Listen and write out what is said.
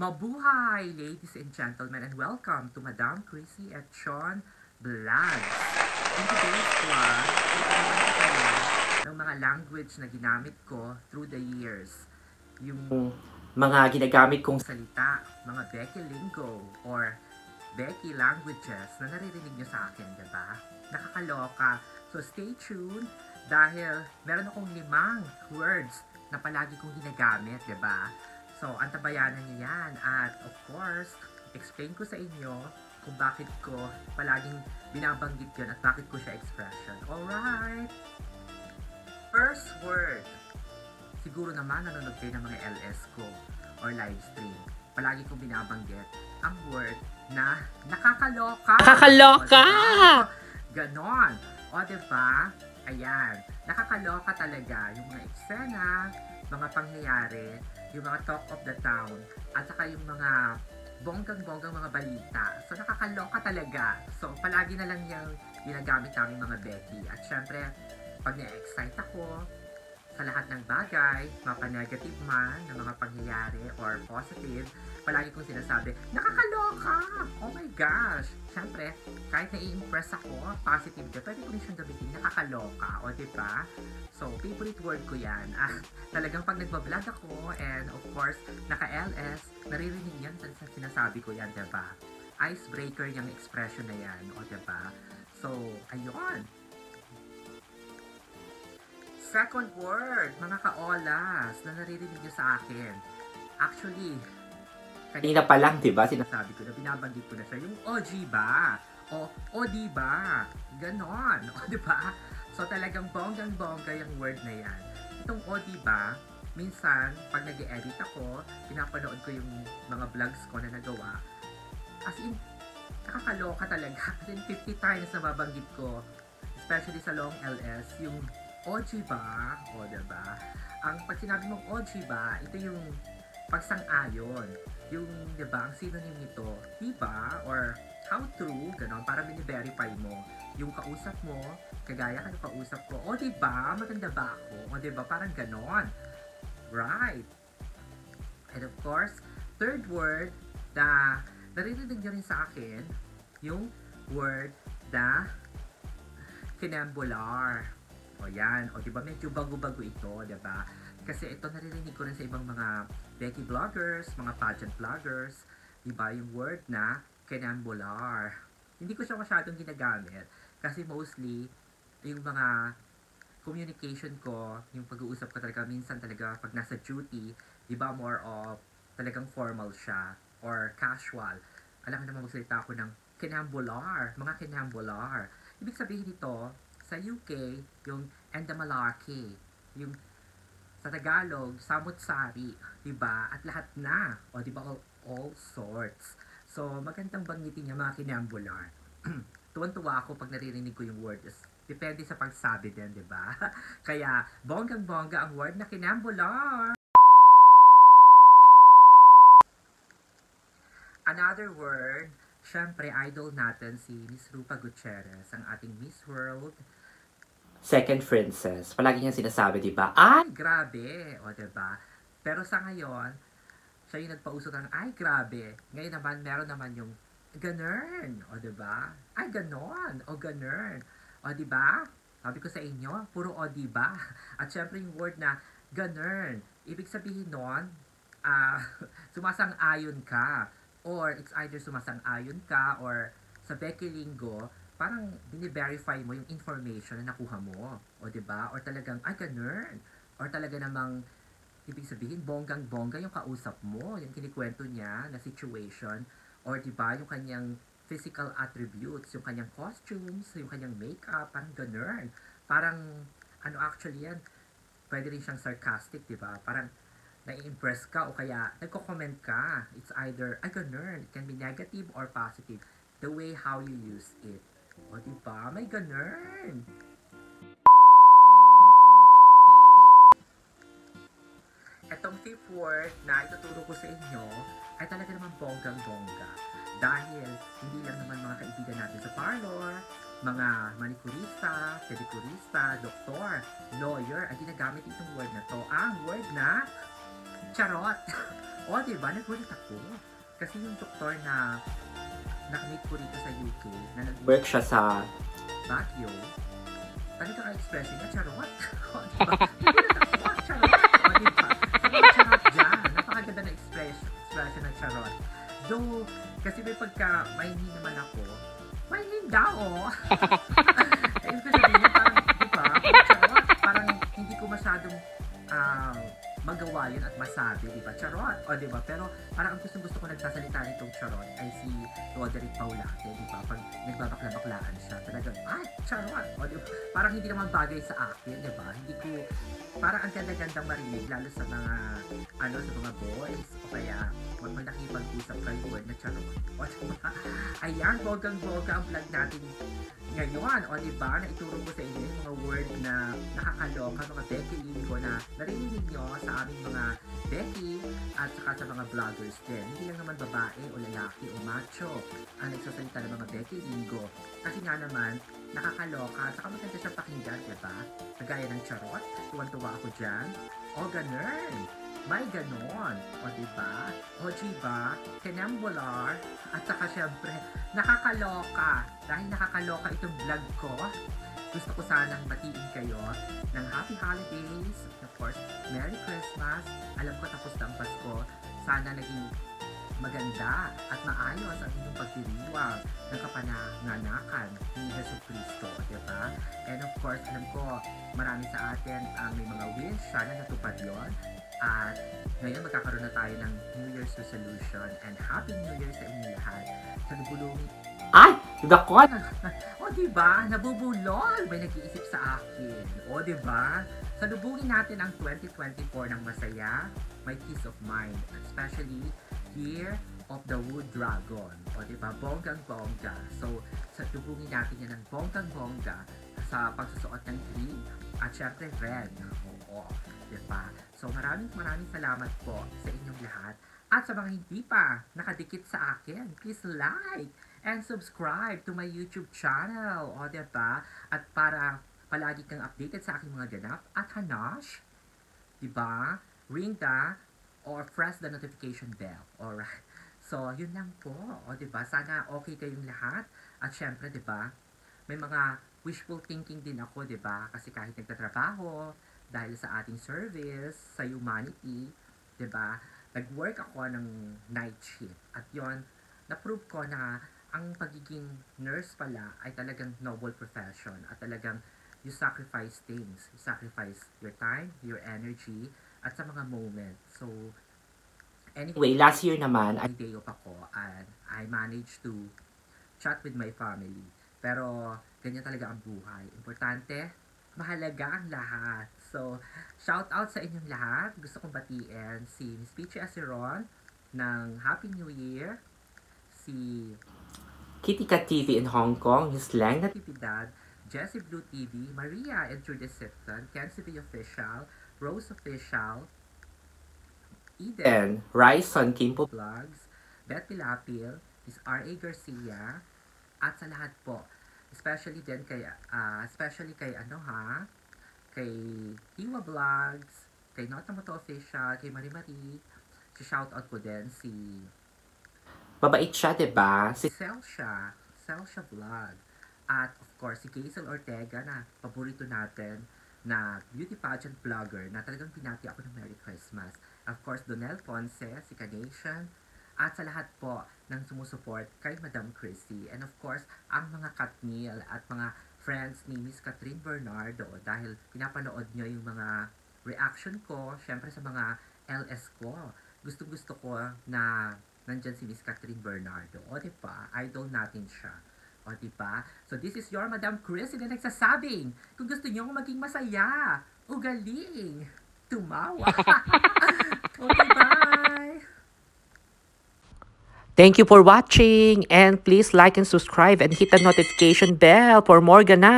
Mabuhay, ladies and gentlemen, and welcome to Madam Chrissy at Sean Vlogs. In today's vlog, ipapakita ko kayo ng mga language na ginamit ko through the years. Yung mga ginagamit kong salita, mga Becky lingo or Becky languages na naririnig nyo sa akin, diba? Nakakaloka. So stay tuned dahil meron akong 5 words na palagi kong ginagamit, diba? So, antabayanan niyo yan. At of course, explain ko sa inyo kung bakit ko palaging binabanggit yun at bakit ko siya expression. Alright! First word. Siguro naman nanonood kayo ng mga LS ko or live stream. Palagi kong binabanggit ang word na nakakaloka. Nakakaloka! O, diba? Ganon. O, diba? Ayan. Nakakaloka talaga yung mga eksena, mga pangyayari, yung mga talk of the town, at saka yung mga bonggang-bonggang mga balita. So, nakakaloka talaga. So, palagi na lang yung ginagamit namin mga Becky. At syempre, pag na-excite ako sa lahat ng bagay, mapa-negative man ng mga pangyayari or positive, palagi kong sinasabi, nakakaloka! Oh my gosh! Syempre, kahit na-i-impress ako, positive ka, pwede ko rin siyang gamitin, nakakaloka. O, diba? So, favorite word ko yan. Talagang pag nagbablog ako, and of course, naka-LS, naririnig yan sa sinasabi ko yan, diba? Icebreaker yung expression na yan, o diba? So, ayun. Second word, mga ka-olas, na naririnig nyo sa akin. Actually, kanina pa lang, diba, sinasabi ko na, binabanggit ko na siya, yung OG ba? O diba? Ganon, o diba? So, talagang bonggang-bongga yung word na yan. Itong o diba, minsan, pag nag-edit ako, pinapanood ko yung mga vlogs ko na nagawa. As in, nakakaloka talaga. As in, 50 times na babanggit ko, especially sa long LS, yung OG ba? O, diba? Ang pag sinabi mong OG ba, ito yung pagsang-ayon. Yung, diba, ang synonym nito, diba? Or, how true, gano'n, para bini-verify mo yung kausap mo, kagaya ka ng kausap ko, o diba, maganda ba ako? O diba, parang gano'n. Right. And of course, third word na naririnig nyo rin sa akin, yung word na kinambular. O yan, o diba, medyo bago-bago ito, diba? Kasi ito naririnig ko rin sa ibang mga Becky vloggers, mga pageant vloggers, diba, yung word na kinambular. Hindi ko siya masyadong ginagamit kasi mostly yung mga communication ko, yung pag-uusap ko talaga minsan talaga pag nasa duty, diba, more of talagang formal siya or casual. Alam mo naman magsalita ako ng kinambular, mga kinambular. Ibig sabihin nito, sa UK, yung endamalaki, yung sa Tagalog, samut-sari, diba? At lahat na, o diba, all sorts. So, magandang banggitin niya mga kinambular. Tuwan-tuwa ako pag naririnig ko yung word. Depende sa pagsabi din, diba? Kaya, bonggang-bongga ang word na kinambular. Another word, syempre, idol natin si Miss Rupa Gutierrez, ang ating Miss World Second Princess. Palagi niya sinasabi, diba? Ay, grabe! O, diba? Pero sa ngayon, siya yung nagpauso ng, ay, grabe. Ngayon naman, meron naman yung ganern. O, diba? Ay, ganon. O, ganern. O, diba? Sabi ko sa inyo, puro o, diba? At syempre yung word na ganern. Ibig sabihin nun, sumasang-ayon ka. Or it's either sumasang-ayon ka or sa Becky Lingo, parang bini-verify mo yung information na nakuha mo. O, diba? Or talagang, ay, ganern. Or talaga namang, ibig sabihin, bonggang-bongga yung kausap mo, yung kinikwento niya na situation, or diba, yung kanyang physical attributes, yung kanyang costumes, yung kanyang makeup, parang ganun. Parang, ano actually yan, pwede rin siyang sarcastic, diba? Parang, nai-impress ka o kaya nagko-comment ka. It's either, ay ganun, it can be negative or positive. The way how you use it. O diba, may ganun. Etong fifth word na ituturo ko sa inyo ay talaga naman bonggang-bongga. Dahil hindi lang naman mga kaibigan natin sa parlor, mga manicurista, pedicurista, doktor, lawyer, ay ginagamit itong word na to. Ang word na charot. O, diba? Nagulat ako. Kasi yung doktor na nakamit ko rito sa UK, na nag-work siya sa Baguio, talaga ang expression niya, charot. O, diba? Nagulat ako, charot. O, diba? Sabi ko, charot dyan. Napakaganda na expression ng charot. Though, kasi may pagka-mainin naman ako, mainin daw, o. Ayun ko sabihin niya, parang, diba? Charot. Parang hindi ko masyadong magawa yun at masabi, diba? Charot, o diba? Pero parang ang gusto ko nagsasalita nitong charot ay si Roderick Paulate, diba? Pag nagbabakla-baklaan siya, talagang, ay, charot, o diba? Parang hindi naman bagay sa akin, diba? Hindi ko, parang ang ganda-gandang marinig, lalo sa mga, sa mga boys, o kaya, pag may nakipag-usap kayo, word na charot, o diba? Ayan, bogang-boga ang vlog natin ngayon, o diba? Na ituro ko sa inyo yung mga word na nakakaloka, mga Becky Linggo na narinig nyo sa aming mga Becky at saka sa mga vloggers din. Hindi lang naman babae o lalaki o macho ang nagsasalita ng mga Becky Linggo. Kasi nga naman, nakakaloka at saka maganda siya pakinggan, diba? Kagaya ng charot, tuwan-tuwa ako dyan. O ganun, may ganon. O diba? O diba? Kenambular. At saka syempre, nakakaloka. Dahil nakakaloka itong vlog ko, gusto ko sanang batiin kayo ng Happy Holidays, of course, Merry Christmas. Alam ko tapos na ang Pasko. Sana naging maganda at maayos ang inyong pagdiriwang ng kapananganakan ni Jesu Cristo, diba? And of course, alam ko, marami sa atin ang may mga wish, sana natupad yun. At ngayon magkakaroon na tayo ng New Year's resolution and Happy New Year sa inyo lahat. Sa nabulong ay! Gakon! O diba? Nabubulol! May nag-iisip sa akin. O diba? Salubungin natin ang 2024 ng masaya, may peace of mind. Especially Year of the Wood Dragon. O diba? Bonggang-bongga. So, salubungin natin yan ng bonggang-bongga sa pagsusuot ng green at syempre red. Oo. Diba? So, maraming salamat po sa inyong lahat. At sa mga hindi pa nakadikit sa akin, please like and subscribe to my YouTube channel. O, diba? At para palagi kang updated sa aking mga ganap at hanash, diba? Ring the or press the notification bell. Alright. So, yun lang po. O, diba? Sana okay kayong lahat. At syempre, diba? May mga wishful thinking din ako, diba? Kasi kahit nagtatrabaho, dahil sa ating service, sa humanity, diba? Nag-work ako ng night shift. At yon, na-prove ko na ang pagiging nurse pala ay talagang noble profession. At talagang you sacrifice things. You sacrifice your time, your energy, at sa mga moments. So, anyway, last year naman, ay day off ako and I managed to chat with my family. Pero, ganyan talaga ang buhay. Importante, mahalaga ang lahat. So, shout out sa inyong lahat. Gusto kong batiin si Miss Peachy Aceron ng Happy New Year. Si Kitty Cat TV in Hong Kong, Miss Lang Natividad, Jessie Blue TV, Maria and Judith Sifton, Kenzie B Official, Rose Official, Eden, Ryson Kimpo Vlogs, Beth Pilapil, Miss R.A. Garcia, at sa lahat po. Especially din kay, kay Hiwa Vlogs, kay Notamoto Official, kay Marie, si shoutout ko din si babait siya, diba? Si Celsha Vlog. At of course, si Gazel Ortega na paborito natin na beauty pageant vlogger na talagang pinati ako ng Merry Christmas. Of course, Donel Ponce, si Canation, at sa lahat po ng sumusuport kay Madam Christy. And of course, ang mga Katnil at mga friends ni Miss Catherine Bernardo dahil pinapanood nyo yung mga reaction ko, syempre sa mga LS ko. Gusto ko na nandyan si Miss Catherine Bernardo. O diba? Idol natin siya. O diba? So this is your Madam Christy na nagsasabing, kung gusto nyo maging masaya, ugaling, tumawa. Okay, bye! Thank you for watching and please like and subscribe and hit the notification bell for more ganap.